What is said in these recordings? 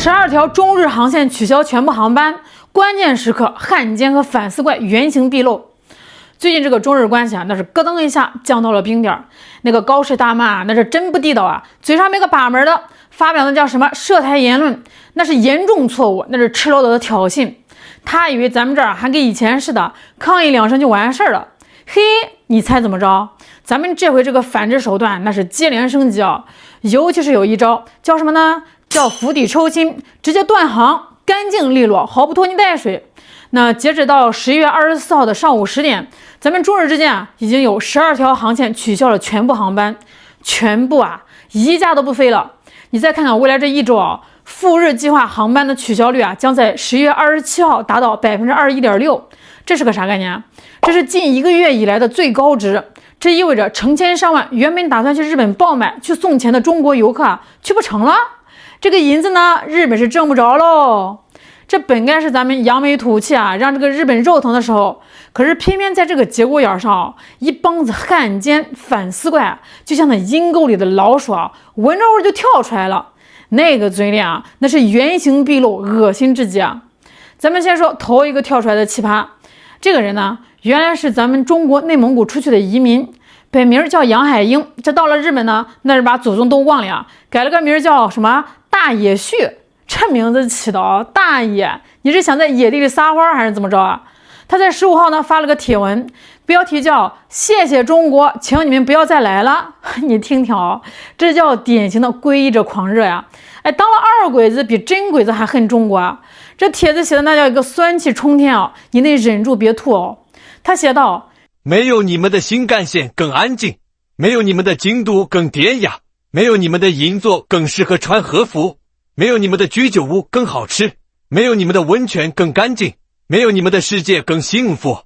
12条中日航线取消全部航班，关键时刻汉奸和反思怪原形毕露。最近这个中日关系啊，那是咯噔一下降到了冰点。那个高市大妈那是真不地道啊，嘴上没个把门的，发表的叫什么涉台言论，那是严重错误，那是赤裸裸的挑衅。他以为咱们这儿还跟以前似的，抗议2声就完事儿了。嘿，你猜怎么着？咱们这回这个反制手段那是接连升级啊，尤其是有一招叫什么呢？叫釜底抽薪，直接断航，干净利落，毫不拖泥带水。那截止到11月24号的上午10点，咱们中日之间啊，已经有12条航线取消了全部航班，全部啊，一架都不飞了。你再看看未来这一周啊，赴日计划航班的取消率啊，将在11月27号达到21.6%，这是个啥概念啊？这是近1个月以来的最高值。这意味着成千上万原本打算去日本爆买、去送钱的中国游客啊，去不成了。这个银子呢，日本是挣不着喽。这本该是咱们扬眉吐气啊，让这个日本肉疼的时候，可是偏偏在这个节骨眼上，一帮子汉奸反思怪，就像那阴沟里的老鼠啊，闻着味就跳出来了。那个嘴脸啊，那是原形毕露，恶心至极啊！咱们先说头一个跳出来的奇葩，这个人呢，原来是咱们中国内蒙古出去的移民，本名叫杨海英。这到了日本呢，那是把祖宗都忘了呀，改了个名叫什么大野旭。这名字起的啊，大野，你是想在野地里撒欢还是怎么着啊？他在15号呢发了个帖文，标题叫“谢谢中国，请你们不要再来了”。你听听啊，这叫典型的皈依者狂热呀！哎，当了二鬼子比真鬼子还恨中国啊！这帖子写的那叫一个酸气冲天啊！你得忍住别吐哦。他写道：“没有你们的新干线更安静，没有你们的京都更典雅，没有你们的银座更适合穿和服。”没有你们的居酒屋更好吃，没有你们的温泉更干净，没有你们的世界更幸福。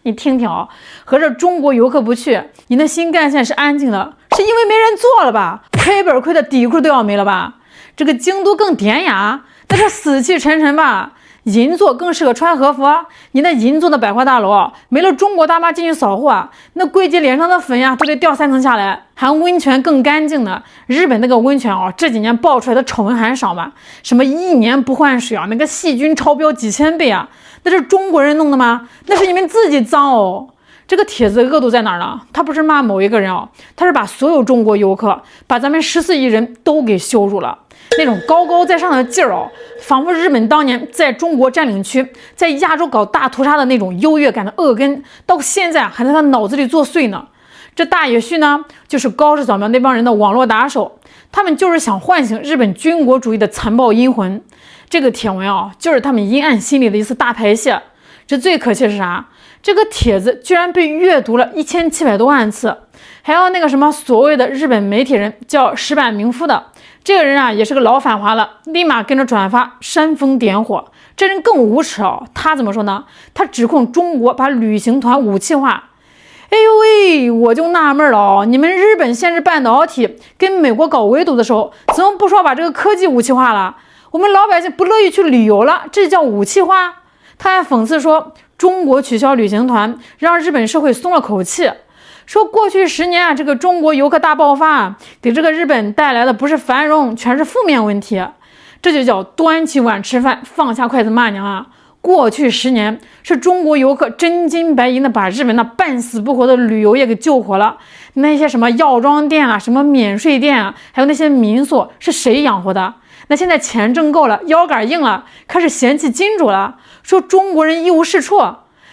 你听听啊，合着中国游客不去，你那新干线是安静的，是因为没人坐了吧？亏本亏的底裤都要没了吧？这个京都更典雅，那是死气沉沉吧？银座更适合穿和服啊！你那银座的百货大楼啊，没了中国大妈进去扫货啊，那柜姐脸上的粉呀都得掉3层下来。还温泉更干净呢，日本那个温泉啊，这几年爆出来的丑闻还少吗？什么1年不换水啊，那个细菌超标几千倍啊，那是中国人弄的吗？那是你们自己脏哦。这个帖子恶毒在哪儿呢？他不是骂某一个人啊，他是把所有中国游客，把咱们14亿人都给羞辱了。那种高高在上的劲儿哦，仿佛日本当年在中国占领区，在亚洲搞大屠杀的那种优越感的恶根，到现在还在他脑子里作祟呢。这大野旭呢，就是高市早苗那帮人的网络打手，他们就是想唤醒日本军国主义的残暴阴魂。这个帖文啊，就是他们阴暗心里的一次大排泄。这最可气的是啥？这个帖子居然被阅读了1700多万次，还有那个什么所谓的日本媒体人叫石坂明夫的。这个人啊，也是个老反华了，立马跟着转发，煽风点火。这人更无耻哦，他怎么说呢？他指控中国把旅行团武器化。哎呦喂，我就纳闷了哦，你们日本限制半导体，跟美国搞围堵的时候，怎么不说把这个科技武器化了？我们老百姓不乐意去旅游了，这叫武器化？他还讽刺说，中国取消旅行团，让日本社会松了口气。说过去10年啊，这个中国游客大爆发，给这个日本带来的不是繁荣，全是负面问题。这就叫端起碗吃饭，放下筷子骂娘啊！过去10年是中国游客真金白银的把日本那半死不活的旅游业给救活了。那些什么药妆店啊，什么免税店啊，还有那些民宿，是谁养活的？那现在钱挣够了，腰杆硬了，开始嫌弃金主了，说中国人一无是处。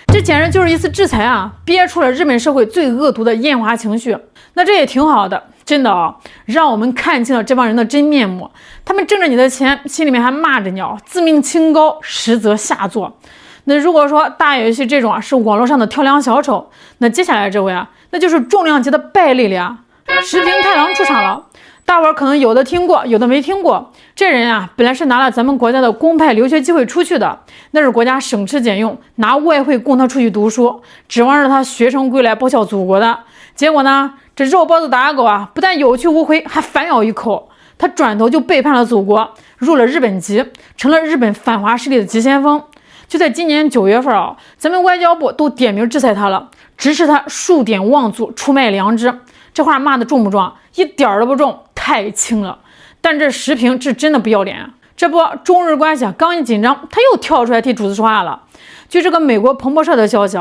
这简直就是一次制裁啊，憋出了日本社会最恶毒的厌华情绪。那这也挺好的，真的啊，让我们看清了这帮人的真面目。他们挣着你的钱，心里面还骂着你啊，自命清高，实则下作。那如果说大野旭这种啊是网络上的跳梁小丑，那接下来这位啊，那就是重量级的败类了呀。石平太郎出场了。大伙儿可能有的听过，有的没听过。这人啊，本来是拿了咱们国家的公派留学机会出去的，那是国家省吃俭用，拿外汇供他出去读书，指望着他学成归来报效祖国的。结果呢，这肉包子打狗啊，不但有去无回，还反咬一口。他转头就背叛了祖国，入了日本籍，成了日本反华势力的急先锋。就在今年9月份啊，咱们外交部都点名制裁他了，指使他数典忘祖，出卖良知。这话骂的重不重？一点儿都不重，太轻了。但这石平是真的不要脸啊！这不，中日关系刚一紧张，他又跳出来替主子说话了。据这个美国彭博社的消息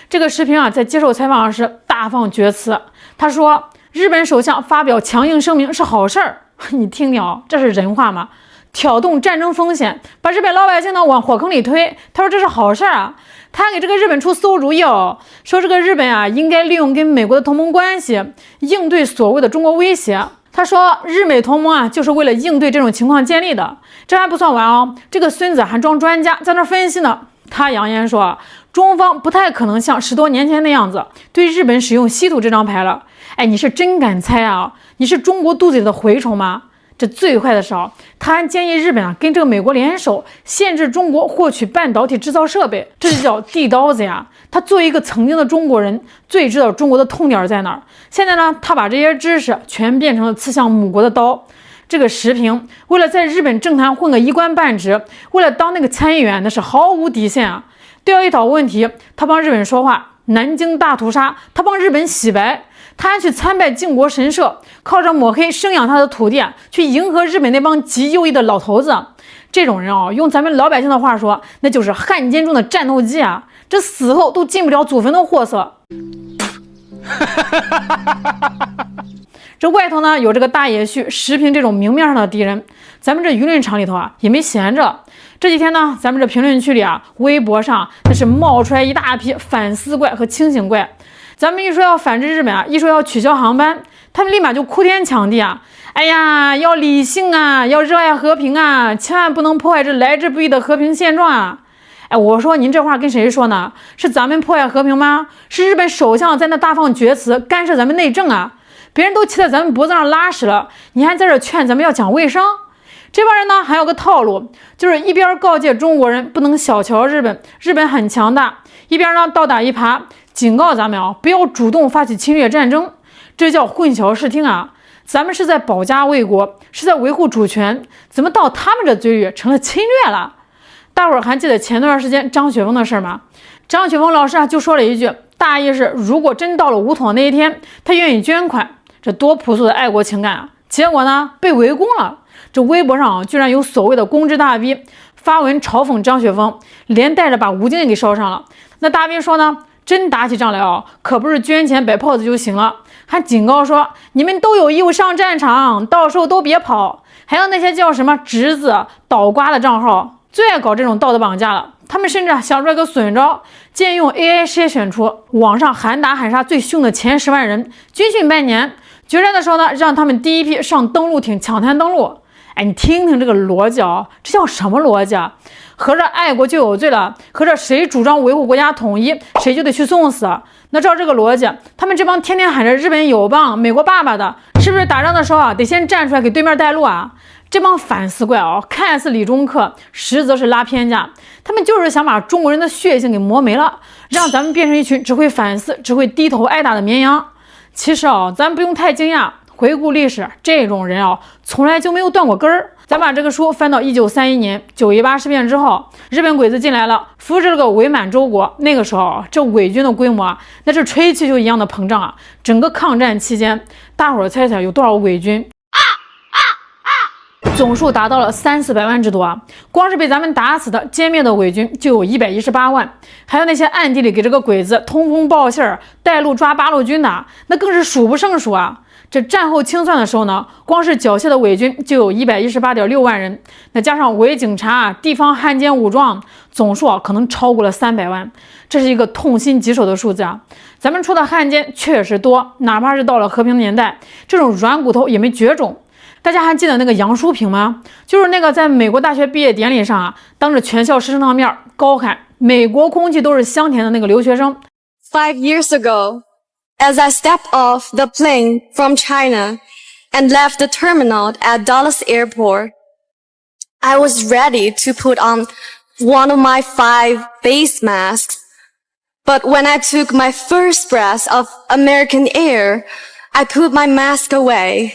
这个时平在接受采访时大放厥词，他说日本首相发表强硬声明是好事儿。你听听这是人话吗？挑动战争风险，把日本老百姓往火坑里推，他说这是好事啊。他还给这个日本出馊主意说这个日本应该利用跟美国的同盟关系应对所谓的中国威胁。他说日美同盟就是为了应对这种情况建立的。这还不算完这个孙子还装专家在那分析呢。他扬言说中方不太可能像10多年前那样子对日本使用稀土这张牌了。你是真敢猜你是中国肚子里的蛔虫吗？这最坏的是他还建议日本跟这个美国联手，限制中国获取半导体制造设备，这就叫地刀子呀！他作为一个曾经的中国人，最知道中国的痛点在哪儿。现在呢，他把这些知识全变成了刺向母国的刀。这个时平为了在日本政坛混个一官半职，为了当那个参议员，那是毫无底线对要一讨问题，他帮日本说话；南京大屠杀，他帮日本洗白。他还去参拜靖国神社，靠着抹黑生养他的土地去迎合日本那帮极右翼的老头子。这种人用咱们老百姓的话说，那就是汉奸中的战斗机这死后都进不了祖坟的货色。这外头呢有这个大野旭、时平这种明面上的敌人，咱们这舆论场里头也没闲着。这几天呢，咱们这评论区里微博上那是冒出来一大批反思怪和清醒怪。咱们一说要反制日本一说要取消航班，他们立马就哭天抢地哎呀，要理性要热爱和平千万不能破坏这来之不易的和平现状我说您这话跟谁说呢？是咱们破坏和平吗？是日本首相在那大放厥词，干涉咱们内政别人都骑在咱们脖子上拉屎了，你还在这劝咱们要讲卫生？这帮人呢还有个套路，就是一边告诫中国人不能小瞧日本，日本很强大，一边呢倒打一耙，警告咱们不要主动发起侵略战争。这叫混淆视听咱们是在保家卫国，是在维护主权，怎么到他们这嘴里成了侵略了？大伙儿还记得前段时间张雪峰的事吗？张雪峰老师就说了一句，大意是如果真到了武统那一天，他愿意捐款，这多朴素的爱国情感结果呢被围攻了。这微博上居然有所谓的公知大 V 发文嘲讽张雪峰，连带着把吴京给烧上了。那大 V 说呢，真打起仗来可不是捐钱摆炮子就行了，还警告说你们都有义务上战场，到时候都别跑。还有那些叫什么侄子倒瓜的账号，最爱搞这种道德绑架了。他们甚至想出来个损招，借用 AI 筛选出网上喊打喊杀最凶的前10万人，军训半年，决战的时候呢，让他们第一批上登陆艇抢滩登陆。你听听这个逻辑这叫什么逻辑合着爱国就有罪了，合着谁主张维护国家统一，谁就得去送死。那照这个逻辑，他们这帮天天喊着日本友邦、美国爸爸的，是不是打仗的时候得先站出来给对面带路这帮反思怪看似理中客，实则是拉偏架。他们就是想把中国人的血性给磨没了，让咱们变成一群只会反思、只会低头挨打的绵羊。其实咱不用太惊讶，回顾历史，这种人从来就没有断过根儿。咱把这个书翻到1931年9·18事变之后，日本鬼子进来了，扶持了个伪满洲国。那个时候这伪军的规模那是吹气球一样的膨胀整个抗战期间，大伙儿猜猜有多少伪军？总数达到了300-400万之多光是被咱们打死的歼灭的伪军就有118万，还有那些暗地里给这个鬼子通风报信带路抓八路军的，那更是数不胜数这战后清算的时候呢，光是缴械的伪军就有118.6万人，那加上伪警察、地方汉奸武装，总数可能超过了300万。这是一个痛心疾首的数字咱们出的汉奸确实多，哪怕是到了和平年代，这种软骨头也没绝种。大家还记得那个杨淑萍吗？就是那个在美国大学毕业典礼上当着全校师生的面高喊美国空气都是香甜的那个留学生。 5 years ago, as I stepped off the plane from China and left the terminal at Dallas Airport, I was ready to put on one of my 5 face masks. But when I took my first breath of American air, I put my mask away.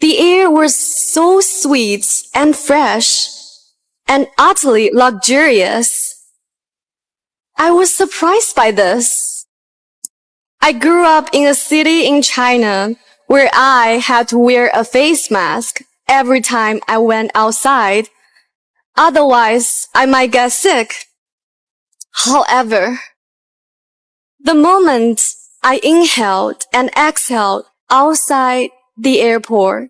The air was so sweet and fresh and utterly luxurious. I was surprised by this. I grew up in a city in China where I had to wear a face mask every time I went outside. Otherwise, I might get sick. However, the moment I inhaled and exhaled outside the airport,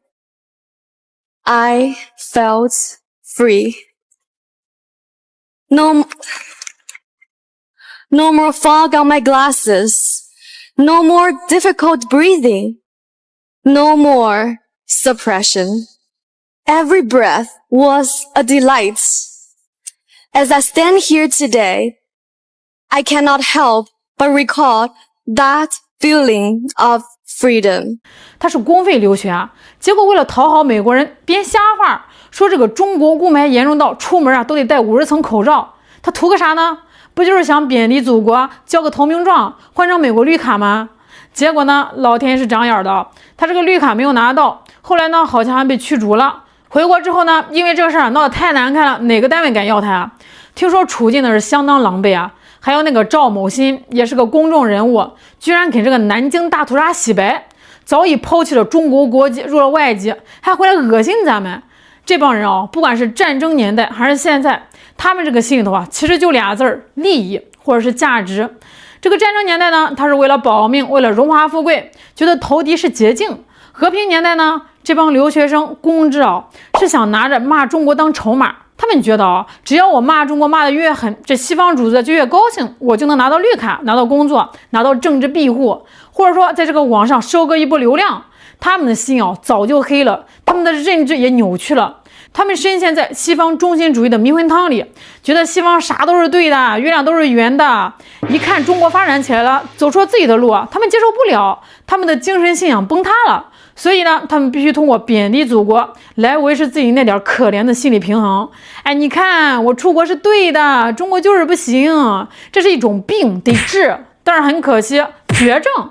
I felt free. No more fog on my glasses. No more difficult breathing. No more suppression. Every breath was a delight. As I stand here today, I cannot help but recall that feeling of freedom. 他是公费留学啊，结果为了讨好美国人，编瞎话说这个中国雾霾严重到出门啊都得戴50层口罩。他图个啥呢？不就是想贬低祖国，交个投名状，换成美国绿卡吗？结果呢，老天是长眼的，他这个绿卡没有拿到，后来呢，好像还被驱逐了。回国之后呢，因为这个事儿闹得太难看了，哪个单位敢要他啊？听说处境呢是相当狼狈啊。还有那个赵某新，也是个公众人物，居然给这个南京大屠杀洗白，早已抛弃了中国国籍，入了外籍，还回来恶心咱们。这帮人啊，不管是战争年代还是现在，他们这个心里头啊，其实就俩字儿：利益或者是价值。这个战争年代呢，他是为了保命，为了荣华富贵，觉得投敌是捷径；和平年代呢，这帮留学生公知啊，是想拿着骂中国当筹码。他们觉得啊，只要我骂中国骂得越狠，这西方主子就越高兴，我就能拿到绿卡，拿到工作，拿到政治庇护，或者说在这个网上收割一波流量。他们的心啊早就黑了，他们的认知也扭曲了。他们深陷在西方中心主义的迷魂汤里，觉得西方啥都是对的，月亮都是圆的。一看中国发展起来了，走出自己的路啊，他们接受不了，他们的精神信仰崩塌了。所以呢，他们必须通过贬低祖国来维持自己那点可怜的心理平衡。哎，你看我出国是对的，中国就是不行，这是一种病，得治。但是很可惜，绝症。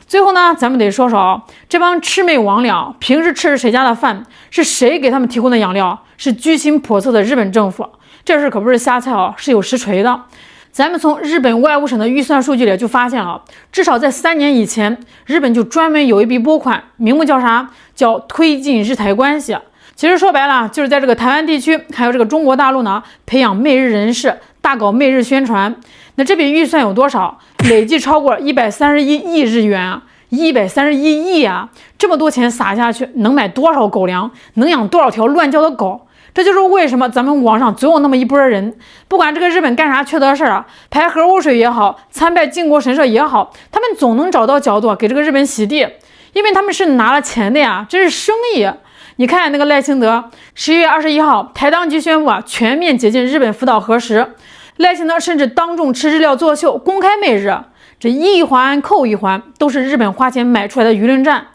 最后呢，咱们得说说这帮魑魅魍魉平时吃谁家的饭，是谁给他们提供的养料？是居心叵测的日本政府。这事可不是瞎猜啊，是有实锤的。咱们从日本外务省的预算数据里就发现了，至少在3年以前，日本就专门有一笔拨款，名目叫啥？叫推进日台关系。其实说白了，就是在这个台湾地区还有这个中国大陆呢，培养媚日人士，大搞媚日宣传。那这笔预算有多少？累计超过131亿日元啊！131亿啊！这么多钱撒下去，能买多少狗粮？能养多少条乱叫的狗？这就是为什么咱们网上总有那么一波人，不管这个日本干啥缺德事儿啊，排核污水也好，参拜靖国神社也好，他们总能找到角度给这个日本洗地，因为他们是拿了钱的呀，这是生意。你看那个赖清德，11月21号，台当局宣布全面解禁日本福岛核食，赖清德甚至当众吃日料作秀，公开媚日，这一环扣一环，都是日本花钱买出来的舆论战。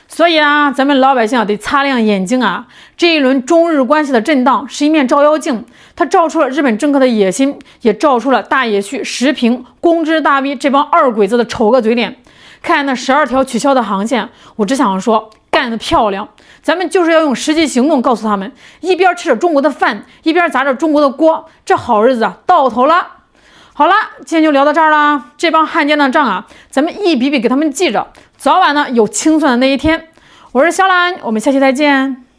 所以啊，咱们老百姓得擦亮眼睛啊！这一轮中日关系的震荡是一面照妖镜，它照出了日本政客的野心，也照出了大野旭、石平、公知大 V 这帮二鬼子的丑恶嘴脸。看那12条取消的航线，我只想说，干得漂亮！咱们就是要用实际行动告诉他们，一边吃着中国的饭，一边砸着中国的锅，这好日子到头了。好了，今天就聊到这儿了。这帮汉奸的账啊，咱们一笔笔给他们记着，早晚呢有清算的那一天。我是小兰，我们下期再见。